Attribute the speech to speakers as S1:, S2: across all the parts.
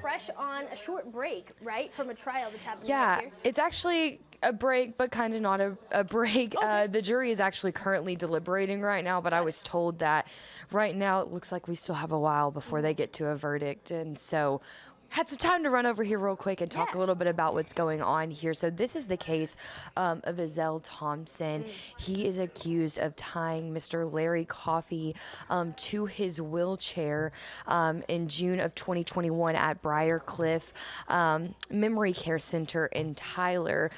S1: fresh on a short break, right, from a trial that's happening
S2: Yeah,
S1: right here.
S2: it's actually a break, but kind of not a break.
S1: Okay.
S2: The jury is actually currently deliberating right now, but I was told that right now it looks like we still have a while before they get to a verdict. And so had some time to run over here real quick and talk a little bit about what's going on here. So this is the case of Ezell Thompson. He is accused of tying Mr. Larry Coffey to his wheelchair in June of 2021 at Briarcliff Memory Care Center in Tyler.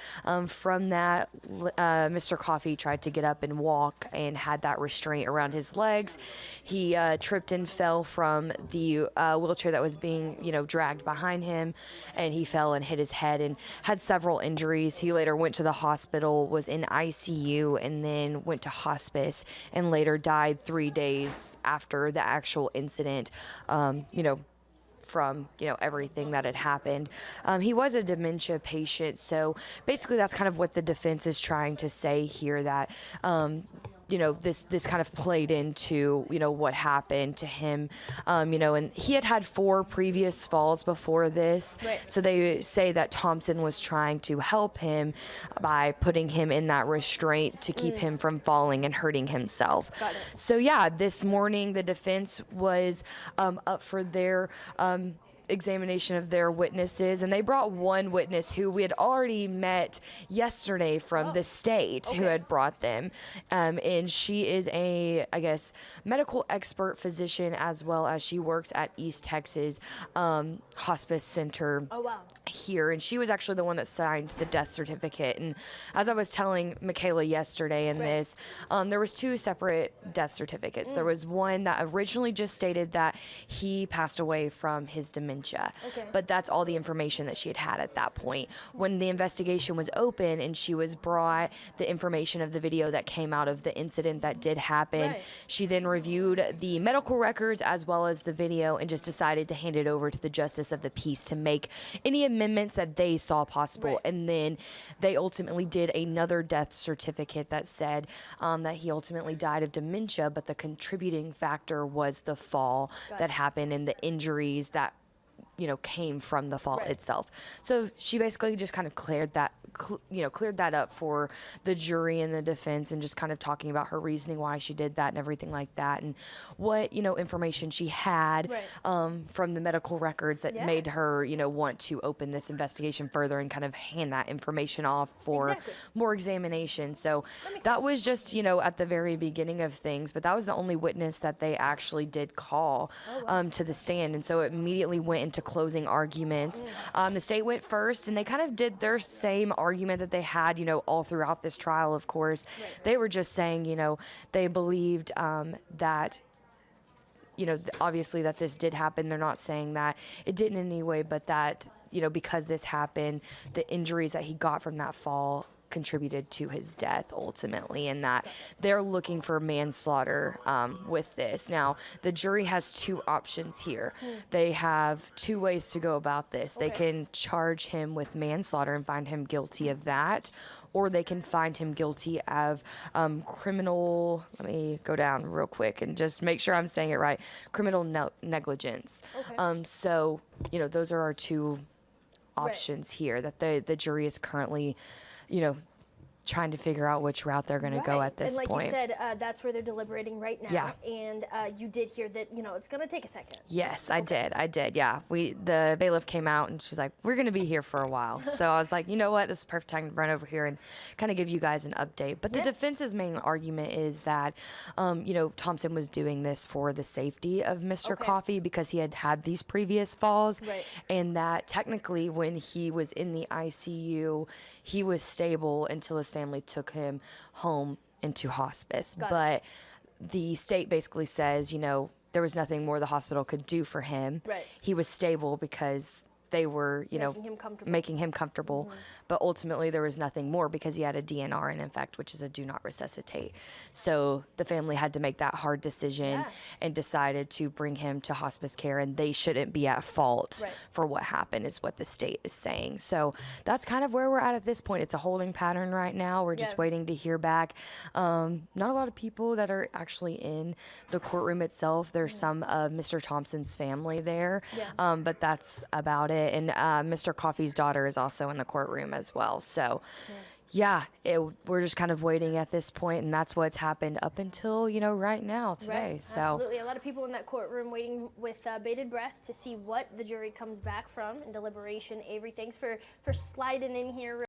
S2: From that, Mr. Coffey tried to get up and walk and had that restraint around his legs. He tripped and fell from the wheelchair that was being, dragged behind him, and he fell and hit his head and had several injuries. He later went to the hospital, was in ICU, and then went to hospice, and later died 3 days after the actual incident. From everything that had happened. He was a dementia patient, so basically that's kind of what the defense is trying to say here, that this kind of played into what happened to him, and he had 4 previous falls before this.
S1: Right.
S2: So they say that Thompson was trying to help him by putting him in that restraint to keep him from falling and hurting himself.
S1: Got it.
S2: So yeah, this morning the defense was up for their examination of their witnesses, and they brought one witness who we had already met yesterday from the state, who had brought them, and she is a, I guess, medical expert physician, as well as she works at East Texas Hospice Center here, and she was actually the one that signed the death certificate. And as I was telling Michaela yesterday in this, there was 2 separate death certificates. There was one that originally just stated that he passed away from his dementia. But that's all the information that she had at that point. When the investigation was open and she was brought the information of the video that came out of the incident that did happen, she then reviewed the medical records as well as the video and just decided to hand it over to the justice of the peace to make any amendments that they saw possible. And then they ultimately did another death certificate that said that he ultimately died of dementia, but the contributing factor was the fall that happened and the injuries that came from the fall itself. So she basically just kind of cleared that up for the jury and the defense, and just kind of talking about her reasoning why she did that and everything like that, and what information she had from the medical records that made her want to open this investigation further and kind of hand that information off for more examination. So that was just at the very beginning of things, but that was the only witness that they actually did call to the stand, and so it immediately went into closing arguments. The state went first, and they kind of did their same argument that they had, all throughout this trial, of course. They were just saying, they believed that, obviously that this did happen. They're not saying that it didn't in any way, but that, because this happened, the injuries that he got from that fall contributed to his death ultimately, and that they're looking for manslaughter with this. Now, the jury has 2 options here. They have 2 ways to go about this. They can charge him with manslaughter and find him guilty of that, or they can find him guilty of criminal, let me go down real quick and just make sure I'm saying it right, criminal negligence. So, those are our 2 options here that the jury is currently trying to figure out which route they're going to go at this
S1: point. And
S2: point.
S1: You said, that's where they're deliberating right now. And you did hear that, it's going to take a second.
S2: Yes, I did. Yeah. The bailiff came out and she's like, we're going to be here for a while. So I was like, you know what? This is the perfect time to run over here and kind of give you guys an update. But the defense's main argument is that, Thompson was doing this for the safety of Mr. Coffey because he had these previous falls. And that technically when he was in the ICU, he was stable until his family took him home into hospice. But the state basically says, there was nothing more the hospital could do for him. He was stable because they were, making him comfortable.
S1: Mm-hmm.
S2: But ultimately, there was nothing more because he had a DNR in effect, which is a do not resuscitate. So the family had to make that hard decision and decided to bring him to hospice care, and they shouldn't be at fault for what happened, is what the state is saying. So that's kind of where we're at this point. It's a holding pattern right now. We're just waiting to hear back. Not a lot of people that are actually in the courtroom itself. There's some of Mr. Thompson's family there, but that's about it. And Mr. Coffey's daughter is also in the courtroom as well. So, we're just kind of waiting at this point, and that's what's happened up until, right now, today.
S1: Right.
S2: So
S1: Absolutely. A lot of people in that courtroom waiting with bated breath to see what the jury comes back from in deliberation. Avery, thanks for sliding in here.